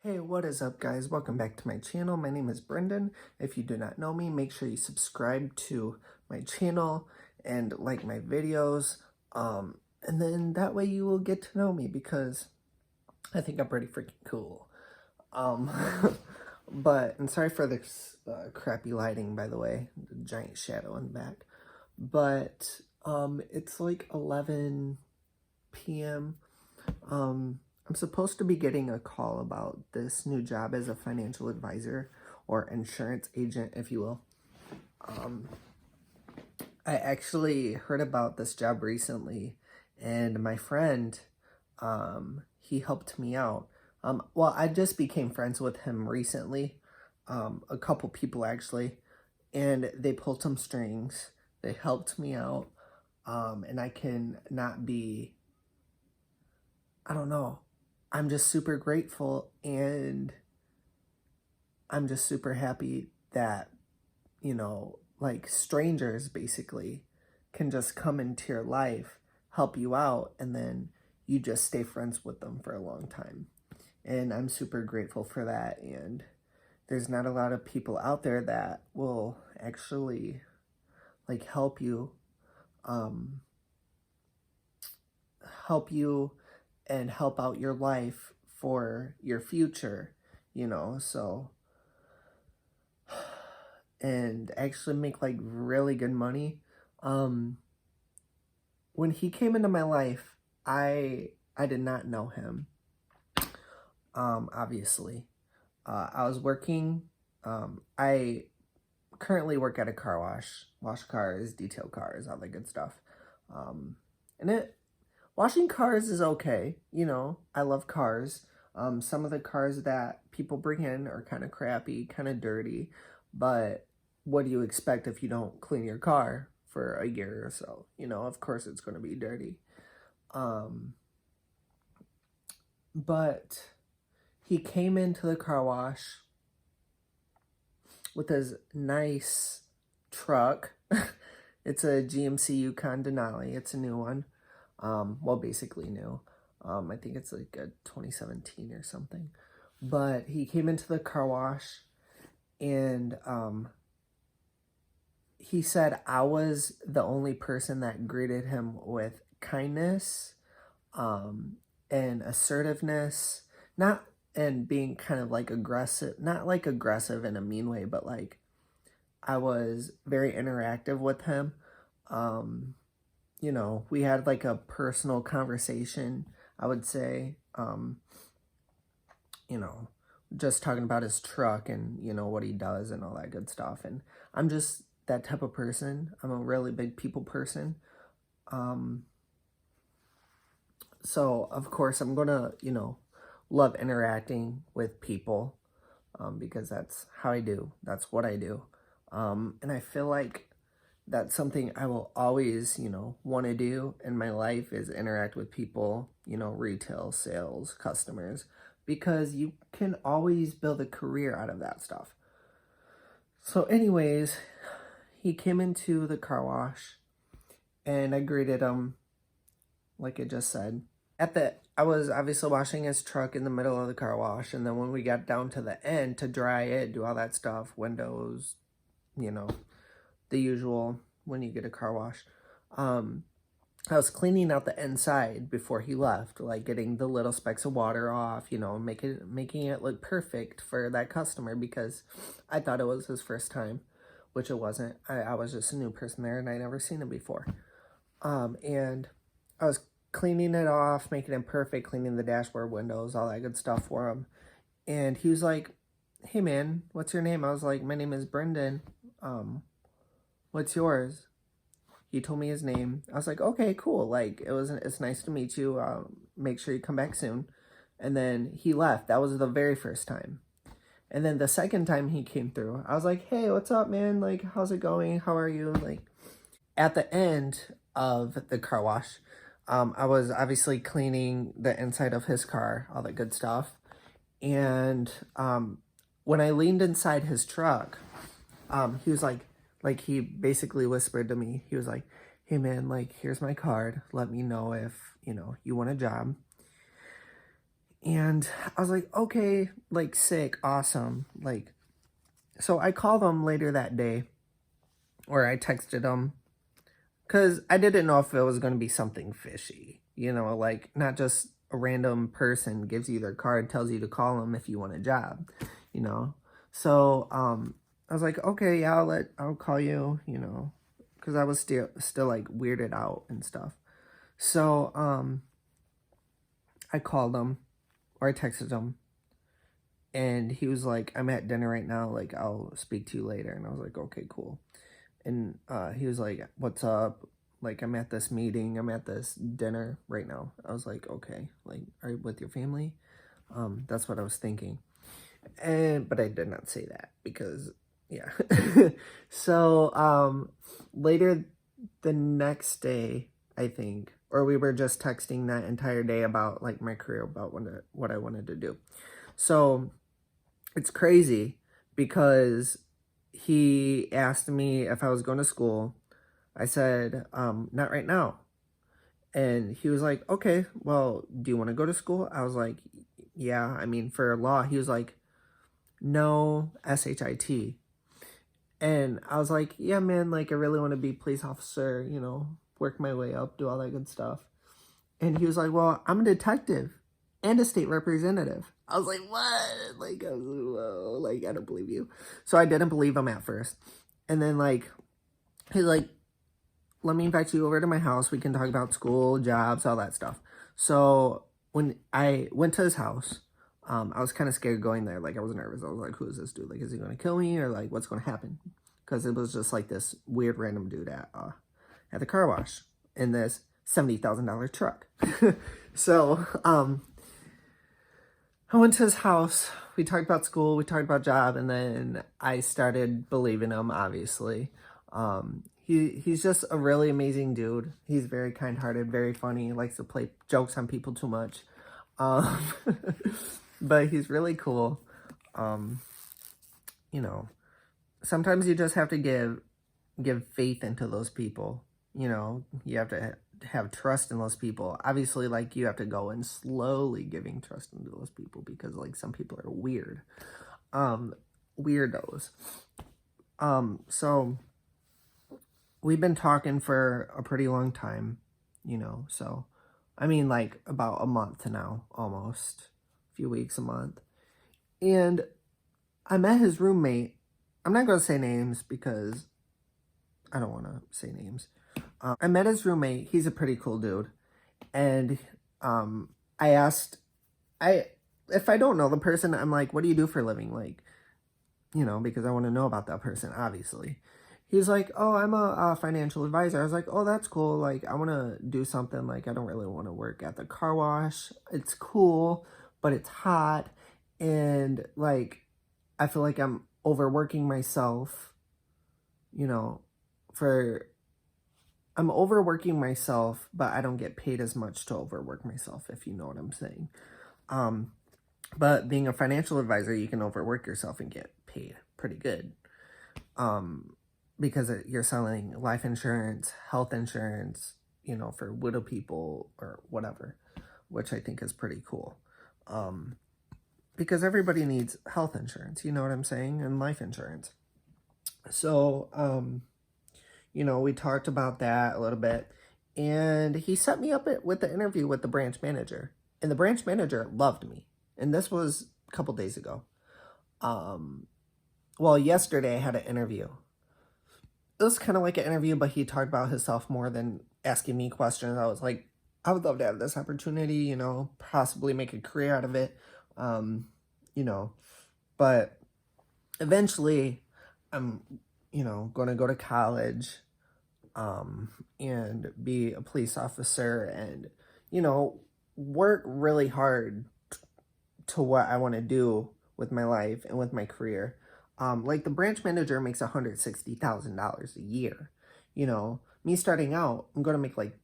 Hey, what is up guys? Welcome back to my channel. My name is Brendon. If you do not know me, make sure you subscribe to my channel and like my videos. And then that way you will get to know me because I think I'm pretty freaking cool. Um, and sorry for this crappy lighting, by the way, the giant shadow in the back. But it's like 11 p.m. I'm supposed to be getting a call about this new job as a financial advisor or insurance agent, if you will. I actually heard about this job recently, and my friend, he helped me out. Well, I just became friends with him recently, a couple people actually, and they pulled some strings. They helped me out, and I can not be, I don't know. I'm just super grateful, and I'm just super happy that, like strangers basically can just come into your life, help you out, and then you just stay friends with them for a long time. And I'm super grateful for that. And there's not a lot of people out there that will actually like help you and help out your life for your future, so, and actually make like really good money. When he came into my life, I did not know him, obviously. I was working, I currently work at a car wash cars, detail cars, all that good stuff. And washing cars is okay, I love cars. Some of the cars that people bring in are kind of crappy, kind of dirty, but what do you expect if you don't clean your car for a year or so? Of course it's going to be dirty. But he came into the car wash with his nice truck. It's a GMC Yukon Denali. It's a new one. Well, basically new. I think it's like a 2017 or something. But he came into the car wash, and he said I was the only person that greeted him with kindness, and assertiveness, and being kind of like aggressive, not like aggressive in a mean way, but like I was very interactive with him. We had like a personal conversation, I would say, just talking about his truck and, what he does and all that good stuff. And I'm just that type of person. I'm a really big people person. So of course I'm gonna, love interacting with people, because that's how I do. That's what I do. And I feel like that's something I will always, want to do in my life is interact with people, retail, sales, customers, because you can always build a career out of that stuff. So anyways, he came into the car wash and I greeted him like I just said. I was obviously washing his truck in the middle of the car wash, and then when we got down to the end to dry it, do all that stuff, windows, the usual when you get a car wash. I was cleaning out the inside before he left, like getting the little specks of water off, making it look perfect for that customer, because I thought it was his first time, which it wasn't. I was just a new person there and I never seen him before. And I was cleaning it off, making it perfect, cleaning the dashboard, windows, all that good stuff for him. And he was like, "Hey man, what's your name?" I was like, "My name is Brendon. What's yours?" He told me his name. I was like, "Okay, cool. Like, it's nice to meet you. Make sure you come back soon." And then he left. That was the very first time. And then the second time he came through, I was like, "Hey, what's up, man? Like, how's it going? How are you?" Like, at the end of the car wash, I was obviously cleaning the inside of his car, all that good stuff. And when I leaned inside his truck, he was like he basically whispered to me. He was like, "Hey man, like, here's my card. Let me know if, you want a job." And I was like, okay, like sick, awesome. Like, so I called him later that day, or I texted him, because I didn't know if it was going to be something fishy, like not just a random person gives you their card, tells you to call them if you want a job, you know. So I was like, okay, yeah, I'll call you, because I was still like weirded out and stuff. So I called him, or I texted him, and he was like, I'm at dinner right now, like I'll speak to you later. And I was like, okay, cool. And he was like, what's up? Like, I'm at this meeting, I'm at this dinner right now. I was like, okay, like, are you with your family? That's what I was thinking. But I did not say that because, yeah. So later the next day, I think, or we were just texting that entire day about like my career, about what I wanted to do. So it's crazy because he asked me if I was going to school. I said, not right now. And he was like, okay, well, do you want to go to school? I was like, yeah, I mean, for law. He was like, no, SHIT. And I was like, yeah, man, like, I really want to be a police officer, work my way up, do all that good stuff. And he was like, well, I'm a detective and a state representative. I was like, what? Like, I was like, whoa, like, I don't believe you. So I didn't believe him at first. And then, like, he's like, let me invite you over to my house. We can talk about school, jobs, all that stuff. So when I went to his house, I was kind of scared going there. Like, I was nervous. I was like, who is this dude? Like, is he going to kill me, or like, what's going to happen? Because it was just like this weird random dude at the car wash in this $70,000 truck. So I went to his house. We talked about school. We talked about job. And then I started believing him, obviously. He's just a really amazing dude. He's very kind-hearted, very funny, likes to play jokes on people too much. But he's really cool. Sometimes you just have to give faith into those people. You have to have trust in those people. Obviously, like, you have to go in slowly giving trust into those people, because like some people are weird. Weirdos. So we've been talking for a pretty long time, so I mean, like, about a month now, almost a few weeks, a month. And I met his roommate. I'm not going to say names because I don't want to say names. I met his roommate. He's a pretty cool dude. And I asked, if I don't know the person, I'm like, what do you do for a living? Like, because I want to know about that person, obviously. He's like, oh, I'm a financial advisor. I was like, oh, that's cool. Like, I want to do something. Like, I don't really want to work at the car wash. It's cool, but it's hot. And, like, I feel like I'm overworking myself, I'm overworking myself, but I don't get paid as much to overwork myself, if you know what I'm saying. But being a financial advisor, you can overwork yourself and get paid pretty good. Because you're selling life insurance, health insurance, for widow people or whatever, which I think is pretty cool. Because everybody needs health insurance, you know what I'm saying, and life insurance. So, we talked about that a little bit, and he set me up with the interview with the branch manager, and the branch manager loved me, and this was a couple days ago. Well, yesterday I had an interview. It was kind of like an interview, but he talked about himself more than asking me questions. I was like, I would love to have this opportunity, possibly make a career out of it, but eventually I'm, going to go to college, and be a police officer and, work really hard to what I want to do with my life and with my career. Like, the branch manager makes $160,000 a year. Me starting out, I'm going to make like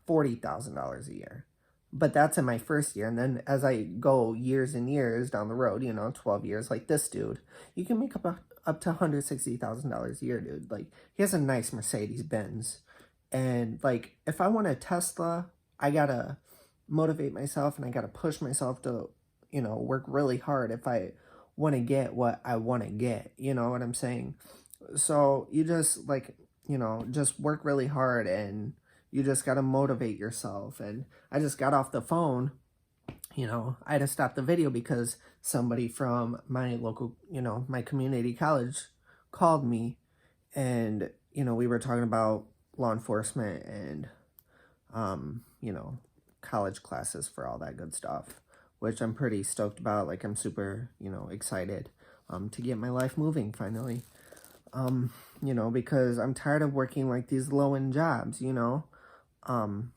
$40,000 a year. But that's in my first year. And then as I go years and years down the road, 12 years, like this dude, you can make up to $160,000 a year, dude. Like, he has a nice Mercedes Benz. And like, if I want a Tesla, I gotta motivate myself and I gotta push myself to, work really hard if I want to get what I want to get. You know what I'm saying? So you just like, just work really hard and you just gotta motivate yourself. And I just got off the phone. I had to stop the video because somebody from my local, my community college called me, and, we were talking about law enforcement and, college classes for all that good stuff, which I'm pretty stoked about. Like, I'm super, excited, to get my life moving finally, because I'm tired of working like these low-end jobs, um,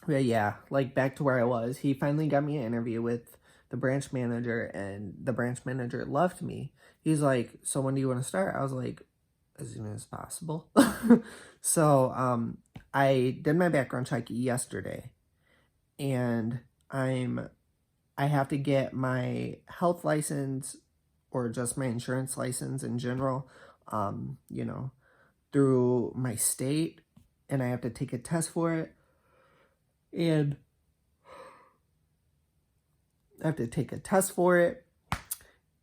but yeah, like back to where I was, he finally got me an interview with the branch manager, and the branch manager loved me. He's like, "So when do you want to start?" I was like, "As soon as possible." So, I did my background check yesterday, and I have to get my health license or just my insurance license in general, um, you know, through my state, and I have to take a test for it. And I have to take a test for it.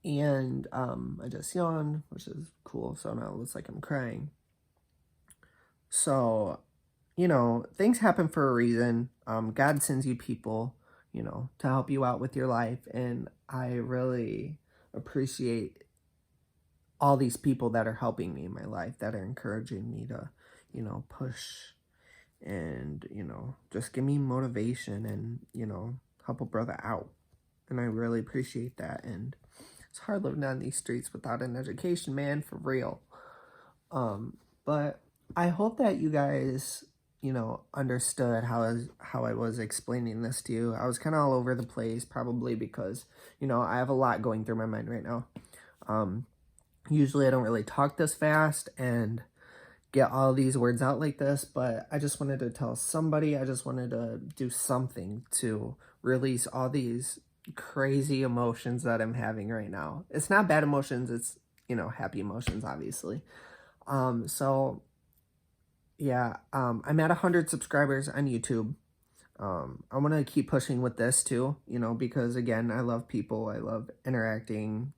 And I just yawned, which is cool. So now it looks like I'm crying. So, things happen for a reason. God sends you people, to help you out with your life. And I really appreciate all these people that are helping me in my life, that are encouraging me to, push and, just give me motivation and, help a brother out. And I really appreciate that. And it's hard living on these streets without an education, man, for real. But I hope that you guys, understood how I was explaining this to you. I was kind of all over the place, probably because, I have a lot going through my mind right now. Usually I don't really talk this fast and get all these words out like this, but I just wanted to tell somebody. I just wanted to do something to release all these crazy emotions that I'm having right now. It's not bad emotions, it's, happy emotions, obviously. So yeah, I'm at 100 subscribers on YouTube. I want to keep pushing with this too, because again, I love people. I love interacting,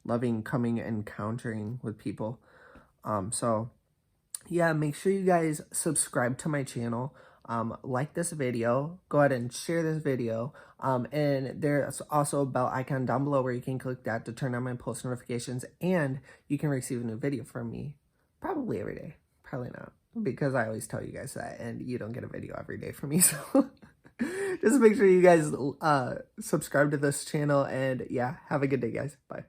loving coming and encountering with people. So yeah, make sure you guys subscribe to my channel. Like this video, go ahead and share this video. And there's also a bell icon down below where you can click that to turn on my post notifications, and you can receive a new video from me probably every day. Probably not, because I always tell you guys that, and you don't get a video every day from me. So just make sure you guys subscribe to this channel, and yeah, have a good day, guys. Bye.